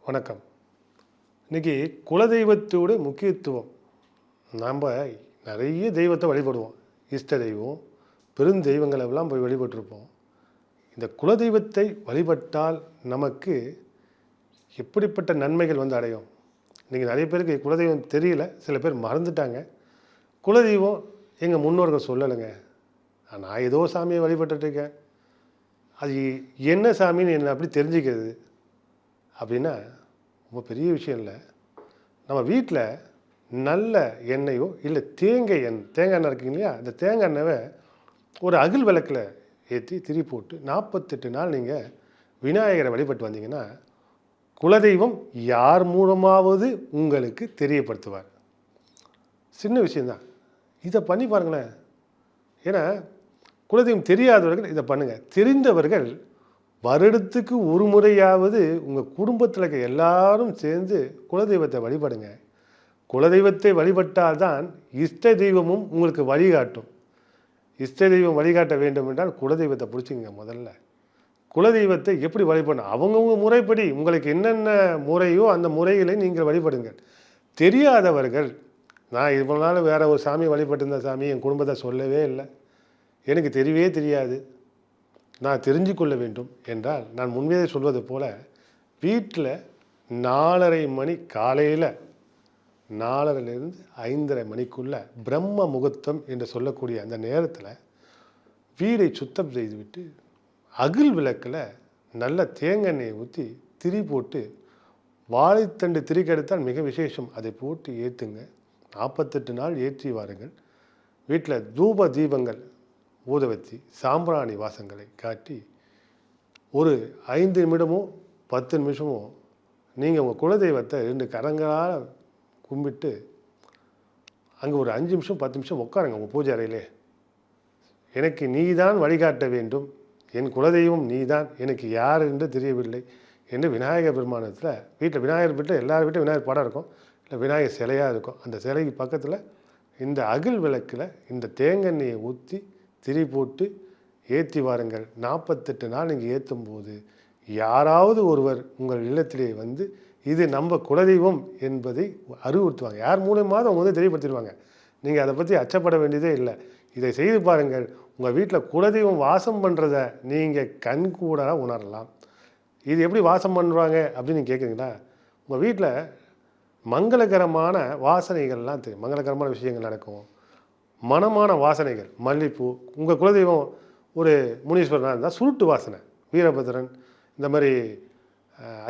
வணக்கம். இன்றைக்கி குலதெய்வத்தோட முக்கியத்துவம். நாம் நிறைய தெய்வத்தை வழிபடுவோம். இஷ்ட தெய்வம், பெருந்தெய்வங்களெல்லாம் போய் வழிபட்டிருப்போம். இந்த குலதெய்வத்தை வழிபட்டால் நமக்கு எப்படிப்பட்ட நன்மைகள் வந்து அடையும்? இன்றைக்கி நிறைய பேருக்கு குலதெய்வம் தெரியல, சில பேர் மறந்துட்டாங்க. குலதெய்வம் எங்கள் முன்னோர்கள் சொல்லலைங்க, நான் ஏதோ சாமியை வழிபட்டுருக்கேன், அது என்ன சாமின்னு என்ன அப்படி தெரிஞ்சுக்கிறது அப்படின்னா ரொம்ப பெரிய விஷயம் இல்லை. நம்ம வீட்டில் நல்ல எண்ணெயோ இல்லை தேங்காய் எண்ணெய் இருக்குங்க இல்லையா, அந்த தேங்காய் எண்ணெயை ஒரு அகில் விளக்கில் ஏற்றி திரி போட்டு 48 நாள் நீங்கள் விநாயகரை வழிபட்டு வந்தீங்கன்னா குலதெய்வம் யார் மூலமாவது உங்களுக்கு தெரியப்படுத்துவார். சின்ன விஷயந்தான், இதை பண்ணி பாருங்களேன். ஏன்னா குலதெய்வம் தெரியாதவர்கள் இதை பண்ணுங்கள். தெரிந்தவர்கள் வருடத்துக்கு ஒரு முறையாவது உங்கள் குடும்பத்தில் இருக்க எல்லாரும் சேர்ந்து குலதெய்வத்தை வழிபடுங்க. குலதெய்வத்தை வழிபட்டால்தான் இஷ்ட தெய்வமும் உங்களுக்கு வழிகாட்டும். இஷ்ட தெய்வம் வழிகாட்ட வேண்டும் என்றால் குலதெய்வத்தை பிடிச்சிங்க. முதல்ல குலதெய்வத்தை எப்படி வழிபடணும், அவங்கவுங்க முறைப்படி உங்களுக்கு என்னென்ன முறையோ அந்த முறைகளை நீங்கள் வழிபடுங்கள். தெரியாதவர்கள், நான் இவ்வளோ நாள் வேறு ஒரு சாமியை வழிபட்டிருந்த சாமி என் குடும்பத்தை சொல்லவே இல்லை, எனக்கு தெரியவே தெரியாது, நான் தெரிஞ்சு கொள்ள வேண்டும் என்றால் நான் முன்பே சொல்வது போல் வீட்டில் 4:30 மணி காலையில் 4:30லேருந்து 5:30 மணிக்குள்ளே பிரம்ம முகூர்த்தம் என்று சொல்லக்கூடிய அந்த நேரத்தில் வீடை சுத்தம் செய்துவிட்டு அகில் விளக்கில் நல்ல தேங்காய் ஊற்றி திரி போட்டு வாழைத்தண்டு திரிக்கு எடுத்தால் மிக விசேஷம். அதை போட்டு ஏற்றுங்க. 48 நாள் ஏற்றி வாருங்கள். வீட்டில் தூப தீபங்கள் ஊதுவத்தி சாம்பிராணி வாசங்களை காட்டி ஒரு 5 நிமிடமோ 10 நிமிஷமோ நீங்கள் உங்கள் குலதெய்வத்தை 2 கரங்களால் கும்பிட்டு அங்கே ஒரு 5 நிமிஷம் 10 நிமிஷம் உட்காருங்க உங்கள் பூஜை அறையிலே. எனக்கு நீ தான் வழிகாட்ட வேண்டும், என் குலதெய்வம் நீ தான், எனக்கு யார் என்று தெரியவில்லை என்று விநாயகர் பெருமானத்தில் வீட்டில் விநாயகர் வீட்டில் எல்லார் வீட்டில் விநாயகர் படம் இருக்கும், இல்லை விநாயகர் சிலையாக இருக்கும். அந்த சிலைக்கு பக்கத்தில் இந்த அகில் விளக்கில் இந்த தேங்காய் ஊற்றி திரி போட்டு ஏற்றி வாருங்கள். 48 நாள் நீங்கள் ஏற்றும் போது யாராவது ஒருவர் உங்கள் இல்லத்திலே வந்து இது நம்ம குலதெய்வம் என்பதை அறிவுறுத்துவாங்க. யார் மூலமாவது அவங்க வந்து தெரியப்படுத்திடுவாங்க. நீங்கள் அதை பற்றி அச்சப்பட வேண்டியதே இல்லை. இதை செய்து பாருங்கள். உங்கள் வீட்டில் குலதெய்வம் வாசம் பண்ணுறதை நீங்கள் கண்கூட உணரலாம். இது எப்படி வாசம் பண்ணுவாங்க அப்படின்னு நீங்கள் கேட்குறீங்களா? உங்கள் வீட்டில் மங்களகரமான வாசனைகள்லாம் தெரியும், மங்களகரமான விஷயங்கள் நடக்கும், மனமான வாசனைகள், மல்லிப்பூ. உங்கள் குலதெய்வம் ஒரு முனீஸ்வரனாக இருந்தால் சுருட்டு வாசனை, வீரபத்ரன், இந்த மாதிரி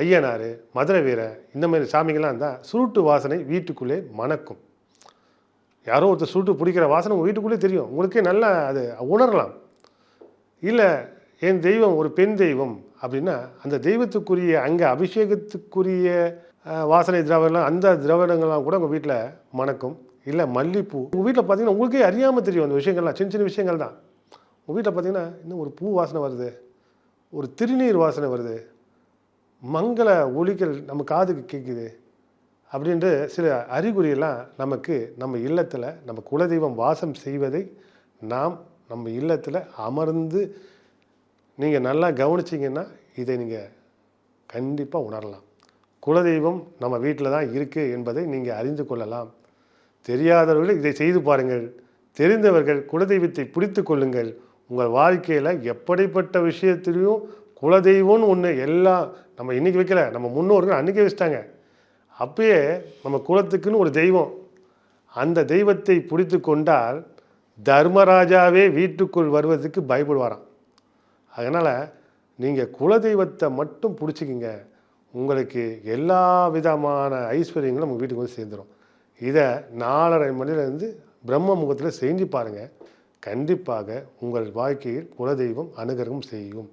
ஐயனார், மதுரை வீர, இந்த மாதிரி சாமிகள்லாம் இருந்தால் சுருட்டு வாசனை வீட்டுக்குள்ளே மணக்கும். யாரோ ஒருத்தர் சுருட்டு பிடிக்கிற வாசனை உங்கள் வீட்டுக்குள்ளே தெரியும், உங்களுக்கே நல்லா அது உணரலாம். இல்லை என் தெய்வம் ஒரு பெண் தெய்வம் அப்படின்னா அந்த தெய்வத்துக்குரிய அங்கே அபிஷேகத்துக்குரிய வாசனை திரவங்கள்லாம், அந்த திரவங்கள்லாம் கூட உங்கள் வீட்டில் மணக்கும். இல்லை மல்லிப்பூ, உங்கள் வீட்டில் பார்த்தீங்கன்னா உங்களுக்கே அறியாமல் தெரியும் அந்த விஷயங்கள்லாம், சின்ன சின்ன விஷயங்கள் தான். உங்கள் வீட்டில் பார்த்தீங்கன்னா இன்னும் ஒரு பூ வாசனை வருது, ஒரு திருநீர் வாசனை வருது, மங்கள ஒலிகள் நம்ம காதுக்கு கேட்குது அப்படின்ற சில அறிகுறியெல்லாம் நமக்கு நம்ம இல்லத்தில் நம்ம குலதெய்வம் வாசம் செய்வதை நாம் நம்ம இல்லத்தில் அமர்ந்து நீங்கள் நல்லா கவனிச்சிங்கன்னா இதை நீங்கள் கண்டிப்பாக உணரலாம். குலதெய்வம் நம்ம வீட்டில் தான் இருக்குது என்பதை நீங்கள் அறிந்து கொள்ளலாம். தெரியாதவர்கள் இதை செய்து பாருங்கள். தெரிந்தவர்கள் குலதெய்வத்தை பிடித்து கொள்ளுங்கள். உங்கள் வாழ்க்கையில் எப்படிப்பட்ட விஷயத்துலையும் குலதெய்வம்னு ஒன்று எல்லாம் நம்ம இன்றைக்கி வைக்கல, நம்ம முன்னோர்கள் அன்றைக்கே வச்சிட்டாங்க. அப்பயே நம்ம குலத்துக்குன்னு ஒரு தெய்வம், அந்த தெய்வத்தை பிடித்து கொண்டால் தர்மராஜாவே வீட்டுக்குள் வருவதற்கு பயப்படுவாராம். அதனால் நீங்கள் குலதெய்வத்தை மட்டும் பிடிச்சிக்கிங்க, உங்களுக்கு எல்லா விதமான ஐஸ்வர்யங்களும் உங்கள் வீட்டுக்கு வந்து சேர்ந்துடும். இதை 4:30 மணிலேருந்து பிரம்ம முகூர்த்தத்தில் செஞ்சு பாருங்கள். கண்டிப்பாக உங்கள் வாழ்க்கையில் குலதெய்வம் அனுகிரகம் செய்யும்.